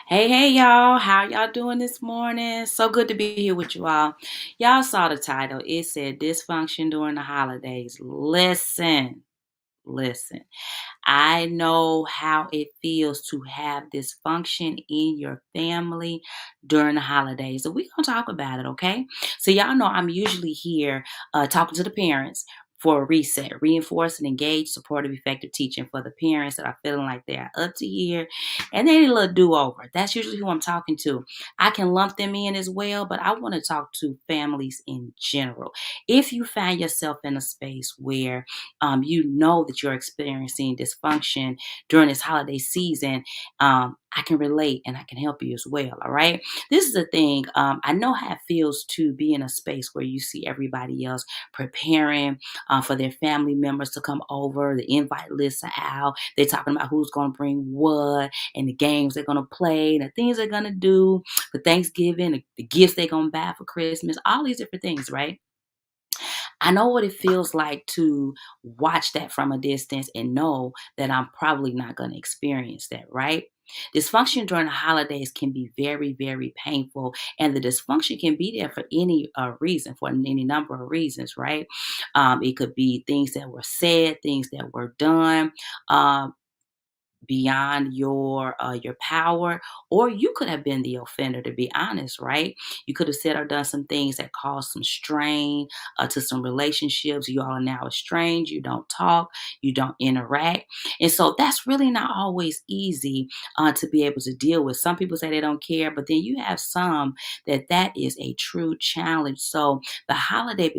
Hey, y'all. How y'all doing this morning? So good to be here with you all. Y'all saw the title. It said dysfunction during the holidays. Listen. I know how it feels to have dysfunction in your family during the holidays. So we're going to talk about it, okay? So y'all know I'm usually here talking to the parents for a reset, reinforce and engage supportive, effective teaching for the parents that are feeling like they are up to here and they need a little do-over. That's usually who I'm talking to. I can lump them in as well, but I want to talk to families in general. If you find yourself in a space where you know that you're experiencing dysfunction during this holiday season, I can relate and I can help you as well. All right. This is the thing. I know how it feels to be in a space where you see everybody else preparing for their family members to come over. The invite lists are out. They're talking about who's going to bring what and the games they're going to play, and the things they're going to do for Thanksgiving, the gifts they're going to buy for Christmas, all these different things, right? I know what it feels like to watch that from a distance and know that I'm probably not going to experience that, right? Dysfunction during the holidays can be very, very painful, and the dysfunction can be there for any reason, for any number of reasons, right? It could be things that were said, things that were done. Beyond your power, or you could have been the offender, to be honest, right? You could have said or done some things that caused some strain to some relationships. You all are now estranged. You don't talk, you don't interact, and so that's really not always easy to be able to deal with. Some people say they don't care, but then you have some that is a true challenge. So the holidays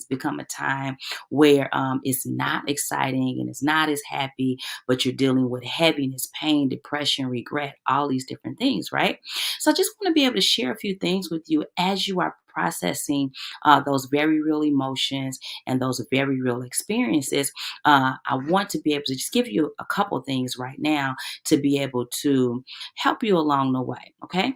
become a time where it's not exciting and it's not as happy, but you're dealing with heaviness, pain, depression, regret, all these different things, right? So I just want to be able to share a few things with you as you are processing those very real emotions and those very real experiences. I want to be able to just give you a couple things right now to be able to help you along the way, okay?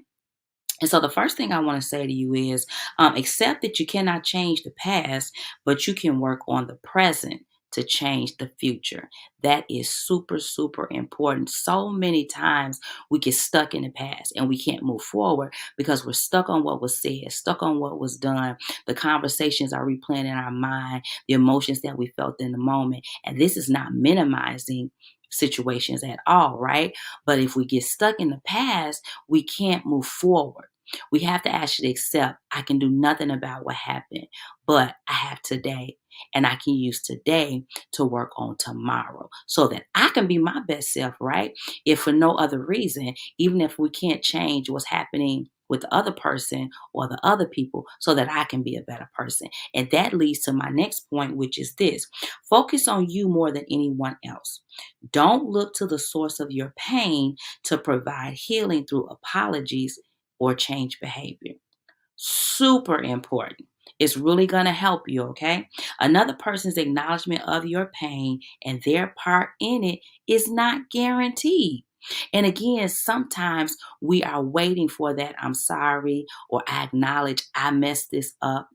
And so the first thing I want to say to you is accept that you cannot change the past, but you can work on the present to change the future. That is super, super important. So many times we get stuck in the past and we can't move forward because we're stuck on what was said, stuck on what was done. The conversations are replaying in our mind, the emotions that we felt in the moment. And this is not minimizing situations at all, right? But if we get stuck in the past, we can't move forward. We have to actually accept I can do nothing about what happened, but I have today, and I can use today to work on tomorrow so that I can be my best self, right? If for no other reason, even if we can't change what's happening with the other person or the other people, so that I can be a better person. And that leads to my next point, which is this: focus on you more than anyone else. Don't look to the source of your pain to provide healing through apologies or change behavior. Super important. It's really going to help you, okay? Another person's acknowledgement of your pain and their part in it is not guaranteed. And again, sometimes we are waiting for that I'm sorry, or I acknowledge I messed this up,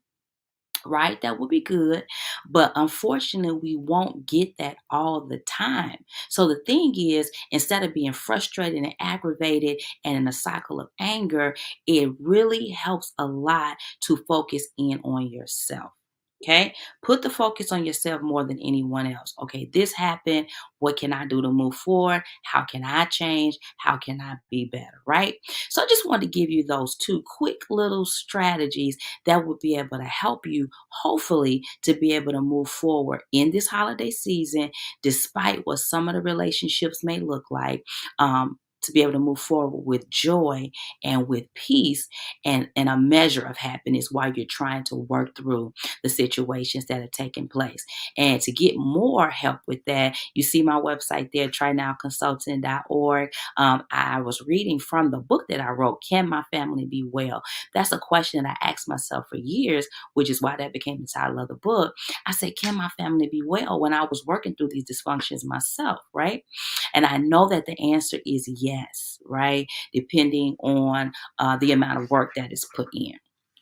right? That would be good. But unfortunately, we won't get that all the time. So the thing is, instead of being frustrated and aggravated and in a cycle of anger, it really helps a lot to focus in on yourself. Okay, put the focus on yourself more than anyone else. Okay, this happened. What can I do to move forward? How can I change? How can I be better? Right. So I just wanted to give you those two quick little strategies that would be able to help you, hopefully, to be able to move forward in this holiday season, despite what some of the relationships may look like. To be able to move forward with joy and with peace and a measure of happiness while you're trying to work through the situations that are taking place. And to get more help with that, you see my website there, trynowconsulting.org. I was reading from the book that I wrote, Can My Family Be Well? That's a question I asked myself for years, which is why that became the title of the book. I said, can my family be well, when I was working through these dysfunctions myself, right? And I know that the answer is yes, right? Depending on the amount of work that is put in.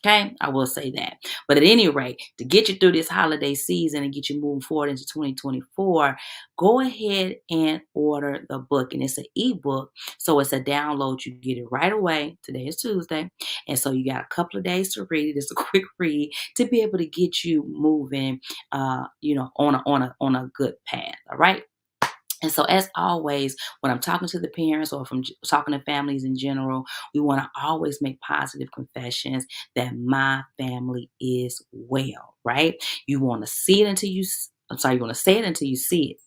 Okay, I will say that. But at any rate, to get you through this holiday season and get you moving forward into 2024, go ahead and order the book. And it's an ebook, so it's a download. You get it right away. Today is Tuesday. And so you got a couple of days to read it. It's a quick read to be able to get you moving on a good path. All right. And so, as always, when I'm talking to the parents or from talking to families in general, we want to always make positive confessions that my family is well, right? You want to see it until I'm sorry, you want to say it until you see it.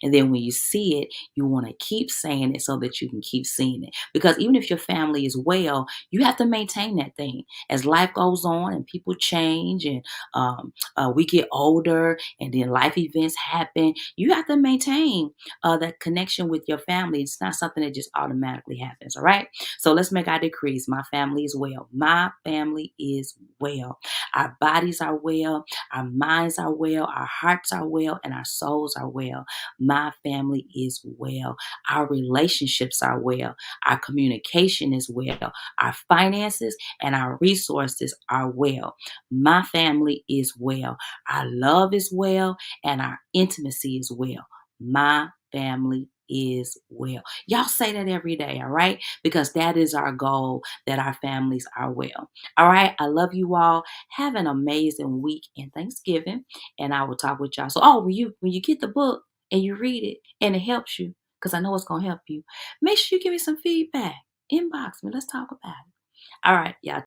And then when you see it, you want to keep saying it so that you can keep seeing it. Because even if your family is well, you have to maintain that thing. As life goes on and people change and we get older and then life events happen, you have to maintain that connection with your family. It's not something that just automatically happens. All right. So let's make our decrees. My family is well. My family is well. Our bodies are well. Our minds are well. Our hearts are well. And our souls are well. My family is well. Our relationships are well. Our communication is well. Our finances and our resources are well. My family is well. Our love is well. And our intimacy is well. My family is well. Y'all say that every day, all right? Because that is our goal, that our families are well. All right. I love you all. Have an amazing week and Thanksgiving. And I will talk with y'all. So, when you get the book and you read it and it helps you, because I know it's gonna help you, make sure you give me some feedback. Inbox me. Let's talk about it. All right, y'all.